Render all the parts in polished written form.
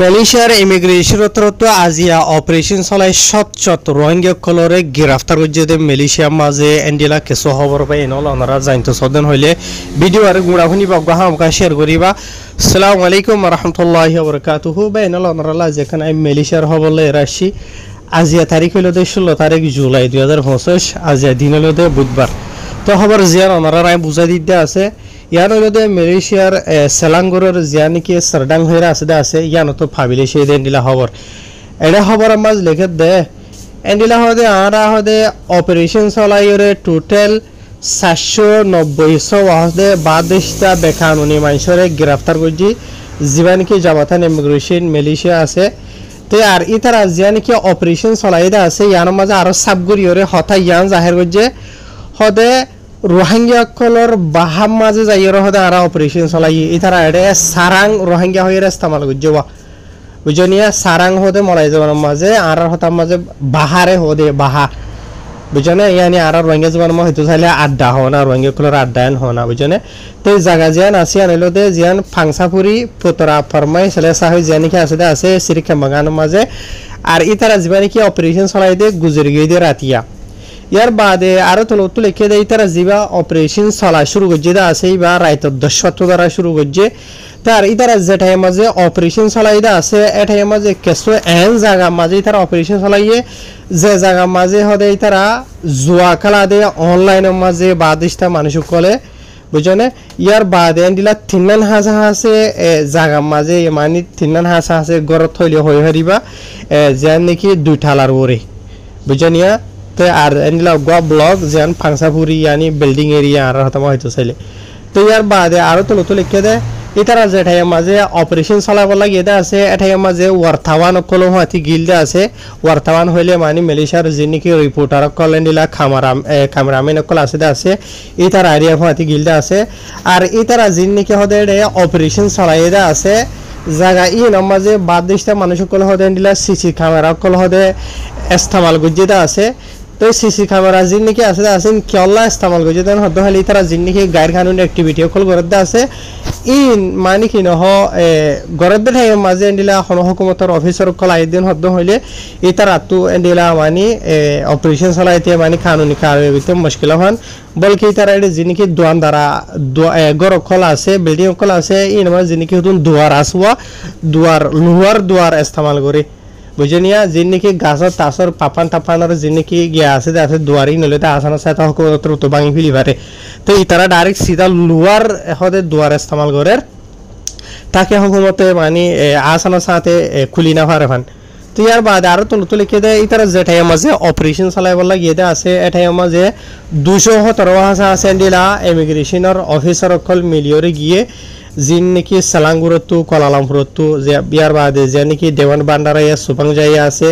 মালয়েশিয়ার ইমিগ্রেশনত আজিয়া অপারেশন চলাই সৎ রোহিঙ্গা কলরে গ্রেফতার করছে মালয়েশিয়ার মাঝে এন্ডিলা কেসো খবর পাই এনল ওনারা জানতে সদন হইলে ভিডিও আর গুণাগুনি বগা হামকা শেয়ার করিবা। আসসালামু আলাইকুম রহমতুল্লাহি ওয়া বারাকাতুহু। বা এনল ওনারা যেখানে মালয়েশিয়ার হবলে রাশি আজিয়া তারিখ হইল 16 তারিখ জুলাই 2025 আজিয়া দিন হইল বুধবার। তো খবর জিয়ার ওনারা বুঝাই দিতে আছে ইয়ার হইলে মালয়েশিয়ার সেলাঙ্গুরের জিয়া নাকি সারডাং হইরা আছে ইয়ানো তো ভাবিলে সেই দিন দিলা খবর এটা খবর মাঝ লেখে দে এন্ডিলা হদে আরা হদে অপারেশন চলাইরে টোটাল 790 হদে বাদেশটা বেকানুনি মানুষরে গ্রেফতার করছি জিবা নাকি জামাতান ইমিগ্রেশন মালয়েশিয়া আছে। তো আর ইতারা জিয়া নাকি অপারেশন চলাইদা আছে ইয়ার মাঝে আরো সাবগুরিয়রে হতা ইয়ান জাহের করছে হদে রোহিঙ্গা কলর বাহাম মাঝে যাইয়ের হদে আরা অপারেশন চলাই ইতারা এডে সারাং রোহিঙ্গা হয়ে ইস্তেমাল করছে বুঝনিয়া সারাং হদে মলাই যাবার মাঝে আর হতার মাঝে বাহারে হদে বাহা বুঝনে ইয়ানি আর রোহিঙ্গা যাবার মা হয়তো চাইলে আড্ডা হো না রোহিঙ্গা কলর আড্ডায়ন হো না বুঝনে। তো জায়গা জিয়ান আসি আনিলো দে জিয়ান ফাংসাপুরি পুতরা ফরমাই ছেলে সাহই জিয়ানিকে আছে সিরিকা বাগানের মাঝে আর ইতারা যাবা নাকি অপারেশন চলাই দে গুজরি গিয়ে দে রাতিয়া ইয়ার বাদে আরো তো লিখে দেয় তারা জিবা অপারেশন চলা শুরু করছে আছে বা রায়তর 10 দ্বারা শুরু করছে তার ইতারা যেটাই মাঝে অপারেশন চলাইদা আছে এটাই মাঝে কেসো এন জায়গা মাঝে তারা অপারেশন চলাইয়ে যে জায়গা মাঝে হদে তারা জুয়া খেলা দে অনলাইনের মাঝে বাদিশটা মানুষ কলে বুঝনে। ইয়ার বাদে দিলা তিনান হাসা আছে জায়গা মাঝে মানে তিনান হাসা আছে গড়ত থইলে হয়ে হারিবা যেন নাকি 2 ঠালার ওরে বুঝনিয়া। তো আর এন্ডিলা গোয়া ব্লক যেন ফাংসাপুরি ইয়ানি বিল্ডিং এরিয়া আর হতামা হয়তো চাইলে তো ইয়ার বাদে আরো তো লিখে দেয় ইতারা যেটাই মাঝে অপারেশন চলাব লাগে এটা আছে এটাই মাঝে ওয়ার্থাওয়ান কলম হাতি গিলদে আছে ওয়ার্থাওয়ান হইলে মানে মালয়েশিয়ার যে নাকি রিপোর্টার কল এন্ডিলা ক্যামেরাম্যান কল আছে ইতারা এরিয়া হাতি গিলদে আছে আর ইতারা যে নাকি হদে অপারেশন চলাই এটা আছে জায়গা মাঝে বাদেশটা মানুষ কল হদে এন্ডিলা সিসি ক্যামেরা কল হদে ইস্তেমাল গুজিদা আছে। তো সিসি ক্যামেরা জিন নাকি আছে কেলা ইস্তেমাল করছে দেন হদ হলে তারা জিন নাকি গায়ের কানুন অ্যাক্টিভিটি কল গরদে আছে মানে কি নহ গরদে ঠাই মাঝে এন্ডিলা হুকুমতের অফিসার কল আইদিন হদ হইলে তারা তো এন্ডিলা মানে অপারেশন চলাইতে মানে কানুনি কারণে মুশকিল হন বলকি তারা জিন নাকি দোয়ান দ্বারা গর কল আছে বিল্ডিং কল আছে মাঝে জিন নাকি হতুন দুয়ার আসুয়া দুয়ার লোহার দুয়ার ইস্তেমাল করে বুঝনিয়া যে নাকি গাছর তাছর পাপান টাপানোর যে নাকি গিয়া আছে দুয়ারি নলে তা আসানোর সাথে হুকুমতর তো ভাঙি ফেলি পারে। তো তারা ডাইরেক্ট সিধা লোয়ার হদে দুয়ার ইস্তেমাল করে তাকে হুকুমতে মানে আসানোর সাথে খুলি না পারে ফান। তো ইয়ার বাদে আরো তো লিখে দেয় তারা যেটাই মাঝে অপারেশন চালাইবার লাগিয়ে দেয় আছে এটাই মাঝে 217 হাসা আছে দিলা ইমিগ্রেশনের অফিসার অকল মিলিয়রে গিয়ে জিন নাকি সালাঙ্গুরতো কলালামপুরতো যে ইয়ার বাদে যে নাকি দেওয়ান বান্ডারাইয়া সুপাং যাইয়া আছে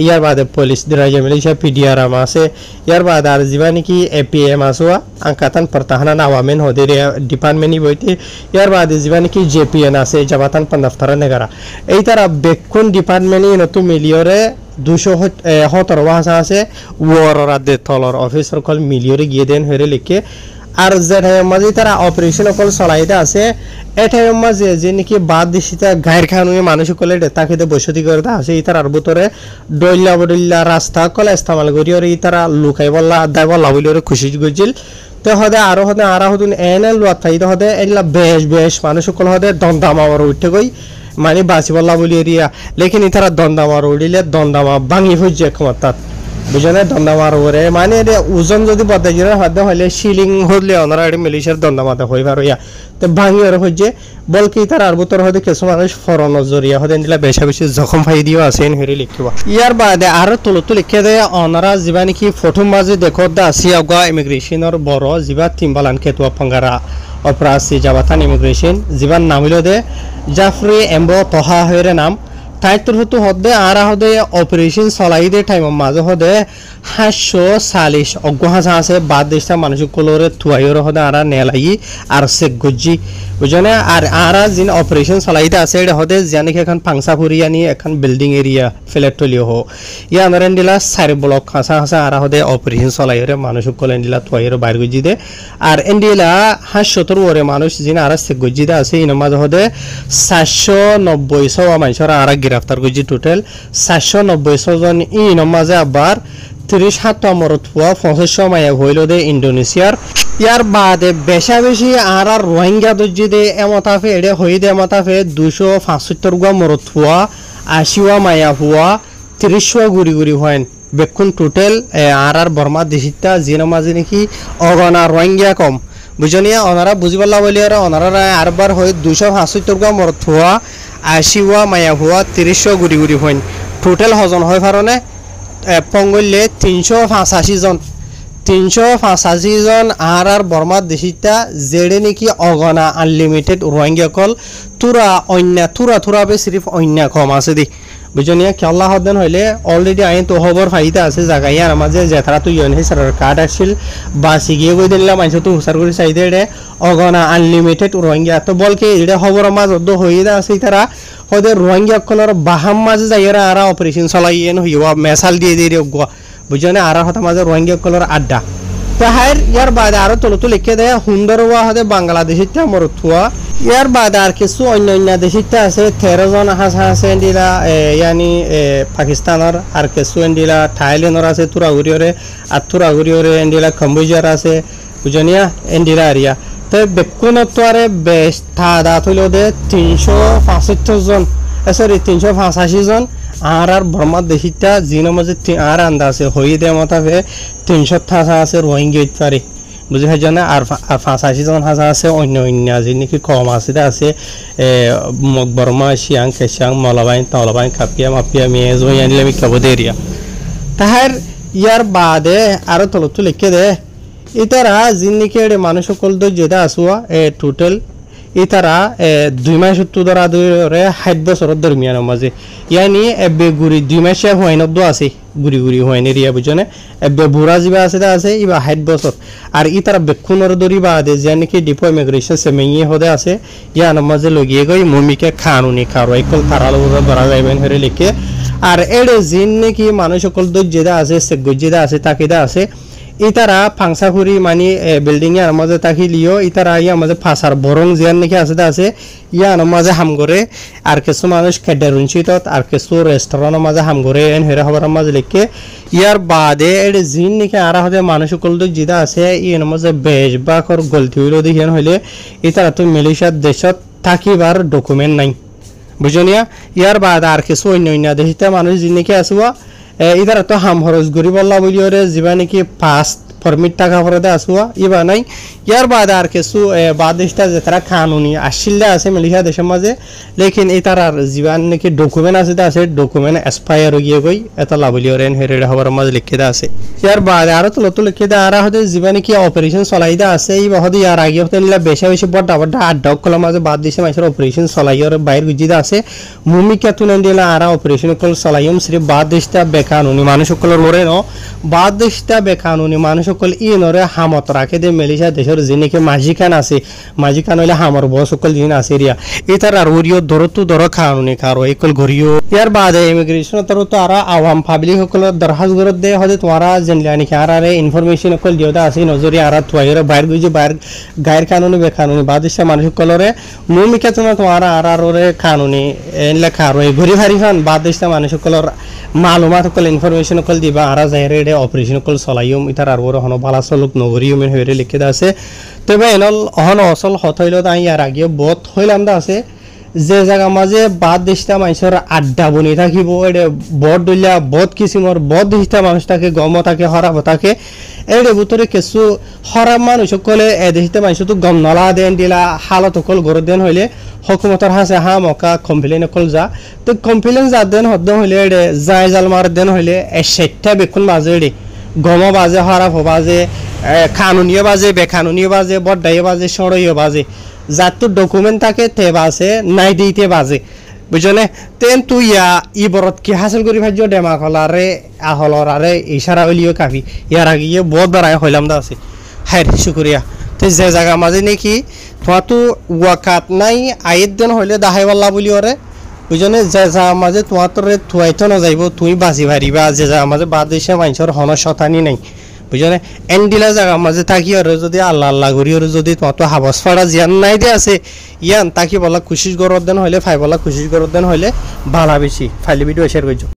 ইয়ার বাদে পুলিশ দিরাজা মালয়েশিয়া পিডিআরএম আছে ইয়ার বাদে আর জিবা নাকি এপিএম আসোয়া আঙ্কাতান প্রতাহানা আওয়ামেন হদে ডিপার্টমেন্টই বইতে ইয়ার বাদে জিবা নাকি জেপিএন আছে জাবাতান পন্দাফতারা নেগারা এই তারা বেকুন ডিপার্টমেন্টই নতু মিলিয়রে 217 হাসা আছে ওয়ারাদে তলর অফিসার কল মিলিয়রে গিয়ে দেন হরে লিখে আর যেটাই মাঝে তারা অপারেশন কল চলাইতে আছে এটাই মাঝে যে নাকি বাদ দিশিতা গায়ের খানুয়ে মানুষ কলে তাকে বসতি করে আছে ইতার আর ভিতরে ডইল্লা বডইল্লা রাস্তা কলে ইস্তেমাল করি আর ইতারা লুকাই বললা আদায় বললা বলি ওরে খুশি গজিল। তো হদে আরো হদে আরা হদুন এনে লুয়াত থাইতে হদে এগুলা বেশ মানুষ কল হদে দন্দামা উঠে গই মানে বাঁচি বললা বলি এরিয়া লেকিন ইতারা দন্দামা উড়িলে দন্দামা ভাঙি হইছে ক্ষমতাত বুঝনে দন্দামার ওরে মানে ওজন যদি বদাই হদে হইলে সিলিং হলে ওনারা মালয়েশিয়ার দন্দামাতে হই পারিয়া তো ভাঙি ওরে হইছে বলকি তার আর ভিতর হয়তো কিছু মানুষ ফরন জরিয়া হদে দিলা বেশি জখম ফাই দিও আছে হেরি লিখিবা। ইয়ার বাদে আরো তো লিখে দেয় ওনারা যিবা নাকি প্রথম মাঝে দেখো দা আসিয়া গা ইমিগ্রেশনের বড় যিবা তিনবালান কেতুয়া ফাঙ্গারা অপরাসি জাবাতান ইমিগ্রেশন যিবার নাম হইল দে জাফরি এম্বো তহা হইরে নাম। তাইতর হতো হদে আরা হদে অপারেশন চলাই দে টাইম মাঝে হদে 740 অজ্ঞহাসা আছে বাদ দেশটা মানুষ কলরে থুয়াইর হদে আরা নেলাই আর সে গজ্জি বুঝনে আর আরা জিন অপারেশন চলাইতে আছে এটা হদে জানি এখন পাংসা ফুরিয়ানি এখন বিল্ডিং এরিয়া ফ্ল্যাট টলিও হো ইয়া আনারেন দিলা 4 ব্লক হাসা হাসা আরা হদে অপারেশন চলাইরে মানুষ কলেন দিলা থুয়াইর বাইর গজ্জি দে আর এন্ডিলা 770 ওরে মানুষ জিন আরা সে গজ্জি দে আছে ইন মাঝে হদে 490 মানুষের আরা গ্রেফতার গজ্জি টোটাল 490 জন ইন মাঝে আবার 37 মরত হওয়া 25 মায়া হইল দে ইন্দোনেশিয়ার ইয়ার বাদে বেশা বেশি আর রোহিঙ্গা দজ্জি দে এমতাফে এডে হই দে এমতাফে 275 গা মরত হওয়া 80 মায়া হওয়া 30 গুড়ি গুড়ি হয়েন বেকুন টোটাল আর বর্মা দেশিতা জিন মাঝে নাকি অগনা রোহিঙ্গা কম বুঝনিয়া ওনারা বুঝি পারলা বলি আর ওনারা আরবার হয় 275 গা মরত হওয়া 80 মায়া হওয়া 30 গুড়ি গুড়ি হয়েন টোটাল হজন হয় কারণে পঙ্গলে 385 জন 385 জন আর বর্মা দেশিতা যেড়ে নাকি অগনা আনলিমিটেড রোহিঙ্গা কল তুরা অন্য তুরা বে সিরিফ অন্য কম আছে দি বুঝনিয়া কেল্লা হদেন হইলে অলরেডি আইন তো খবর ফাইতে আছে জায়গায় আর মাঝে যেতারা তো ইউএনএইচআর কার্ড আসছিল বাসি গিয়ে কই দিলাম মানুষ তো হুসার করে চাই দে অগনা আনলিমিটেড রোহিঙ্গা তো বলকে এটা খবর মাঝ হইতে আছে তারা হদে রোহিঙ্গা কলর বাহাম মাঝে যাইরা আর অপারেশন চলাইয়েন হইবা মেসাল দিয়ে দিয়ে গুয়া বুঝনে আর হতা মাঝে রোহিঙ্গা কলর আড্ডা তাহার ইয়ার বাদে আরো তলতো লিখে দেয় সুন্দরওয়া হদে বাংলাদেশিতে মরথুয়া ইয়ার বাদে আর কিছু অন্য দেশিতে আছে 13 জন আছে এন্ডিলা ইয়ানি পাকিস্তানের আর কিছু এন্ডিলা থাইল্যান্ডর আছে তুরাগুড়িওরে আর তুরাগুড়িওরে এন্ডিলা কম্বোডিয়ার আছে বুঝনিয়া এন্ডিলা এরিয়া তো বেকুনত্বরে বেশ থাদা হইল দে 375 জন সরি 385 জন আর বর্মা দেশিতা জিন মাঝে আর আন্দা আছে হই দে মতাবে 300 আছে রোহিঙ্গা ইত্যাদি বুঝি হয় জানা আর 85 জন হাজা আছে অন্য জিন নাকি কম আছে বর্মা শিয়াং কেশাং মলাবাইন তলাবাইন কাপিয়া মাপিয়া মেজ ইয়ানি আমি কবদ এরিয়া তাহার ইয়ার বাদে আরো তলতো লিখে দে ইতারা জিন নাকি এডে মানুষ সকল যেটা আসুয়া টোটাল ইতারা 2 মাস ধরা ধরে 60 বছরের দরমিয়ান মাঝে ইয়ানি এবে গুড়ি 2 মাসে হয়ন আছে গুড়ি গুড়ি হয়নি রিয়া বুঝনে এবে বুড়া জিবা আছে ইবা 60 বছর আর ইতারা বেকুনর দরি বাদে জানি ডিপো ইমিগ্রেশন সেমেই হদে আছে ইয়ান মাঝে লগিয়ে গই মমিকে কানুনি কারওয়াই কল তারাল বড়া যাইবেন হরে লিখে আর এডে জিন নাকি মানুষ সকল যেটা আছে সে গজ্জিদা আছে তাকিদা আছে ইতারা ফাংসাফুরি মানে বিল্ডিং এর মাঝে তাকি লিও ইতারা ইয়া মাঝে ফাসার বরং জিয়ান নাকি আছে ইয়া মাঝে হাম করে আর কিছু মানুষ খেডারুনছিত আর কিছু রেস্টুরেন্টের মাঝে হাম করে এন হেরে খবর মাঝে লিখে ইয়ার বাদে এর জিন নাকি আর হদে মানুষ সকল যেটা আছে ইয়ের মাঝে বেশবাকর গলতি হইল দেখিয়ান হইলে ইতারা তো মালয়েশিয়ার দেশত থাকিবার ডকুমেন্ট নাই বুঝনিয়া ইয়ার বাদে আর কিছু অন্য দেশিতে মানুষ জিন নাকি আসুয়া ইধার তো হাম খরচ গরি বললা বলিওরে যা নাকি পাস ফরমিট টাকা ফরদে আসুয়া ইবা নাই ইয়ার বাদে আর কিছু বাদেশটা যে তারা কানুনি আসিল্লা আছে মালয়েশিয়া দেশের মাঝে লেকিন এটার আর জীবান নাকি ডকুমেন্ট আছে ডকুমেন্ট এক্সপায়ার হয়ে গই এটা লাবলিওরে হেরে হবার মাঝে লিখে দা আছে ইয়ার বাদে আরো তো লিখে দা আর হতে জীবা নাকি অপারেশন চলাই দা আছে এই হদে ইয়ার আগে হতে নিলা বেশি বড় আড্ডা কল মাঝে বাদ দিছে মানুষের অপারেশন চলাইয়ের বাইরে গুজি দা আছে ভূমিকা তুলে দিলা আর অপারেশন কল চলাইম শ্রী বাদ দেশটা বেকানুনি মানুষ সকলের লড়ে ন বাদ দেশটা বেকানুনি মানুষ সকল ইনরে হামত রাখে দে মালয়েশিয়া দেশের যিনিকে মাঝিখান আছে মাঝিখান হইলে হামর বস সকল জিন আছে রিয়া ইতার আর ওরিও ধর কানুনি কারো একল ঘরিও ইয়ার বাদে ইমিগ্রেশন তো আর আওয়াম পাবলিক সকল দরখাস্ত করে দে হদে তোমারা জানলানি কি আর ইনফরমেশন সকল দিওদা আছে নজরি আর তোয়াইরে বাইরে গুজি বাইরে গায়ের কানুনি বেকানুনি বাদ দেশের মানুষ সকলরে ভূমিকা তোমারা আর ওরে কানুনি লেখা আর ঘুরি ভারি খান বাদ দেশের মানুষ সকলর মালুমাত সকল ইনফরমেশন সকল দিবা আর যাইরে এডে অপারেশন সকল চলাইম ইতার আর ওর হন ভালা চলুক নগরিও মেন হইরে লিখে দা আছে তবে এনল অহন অসল হত হইল তাই আর আগে বত হইলাম দা আছে যে জায়গা মাঝে বাদ দেশটা মানুষের আড্ডা বনি থাকিব এডে বট দলিয়া বট কিসিমর বট দেশটা মানুষটাকে গম থাকে হরাব থাকে এডে ভিতরে কিছু হরাব মানুষ সকলে এ দেশটা মানুষ তো গম নলা দেন দিলা হালত সকল গড় দেন হইলে হকুমতর হাসে হা মকা কমপ্লেন সকল যা তো কমপ্লেন যা দেন হদ হইলে এডে যাই জাল মার দেন হইলে সেটা বেকুন বাজে এডে গম বাজে হরাব বাজে কানুনীয় বাজে বেকানুনীয় বাজে বড্ডাইয়ে বাজে সড়ইয়ে বাজে যার তো ডকুমেন্ট থাকে তে বাজে নাই দিতে বাজে বুঝনে তেন তুই ই বরত কি হাসিল করি ভাজ্য ডেমা কলারে আহলর আরে ইশারা হলিও কাফি ইয়ার আগে বহুত বারায় হইলাম দা আছে হায় শুকরিয়া তে যে জায়গা মাঝে নাকি তোমার তো ওয়াকাত নাই আয়ের দিন হইলে দাহাই বাল্লা বলি ওরে বুঝনে যে যা মাঝে তোমার তোরে থুয়াইতো না যাইব তুই বাঁচি পারিবা যে যা মাঝে বাদ দেশে মানুষের হন শতানি নাই বুঝনে এন্ডিলা জায়গা মাঝে থাকি ওরে যদি আল্লাহ আল্লাহ করি ওরে যদি তোমার তো হাবস ফাড়া জিয়ান নাই দে আছে ইয়ান তাকি বলা খুশিস গরর দেন হইলে ফাই বলা খুশিস গরর দেন হইলে ভালা বেশি ফাইলে ভিডিও শেয়ার করছো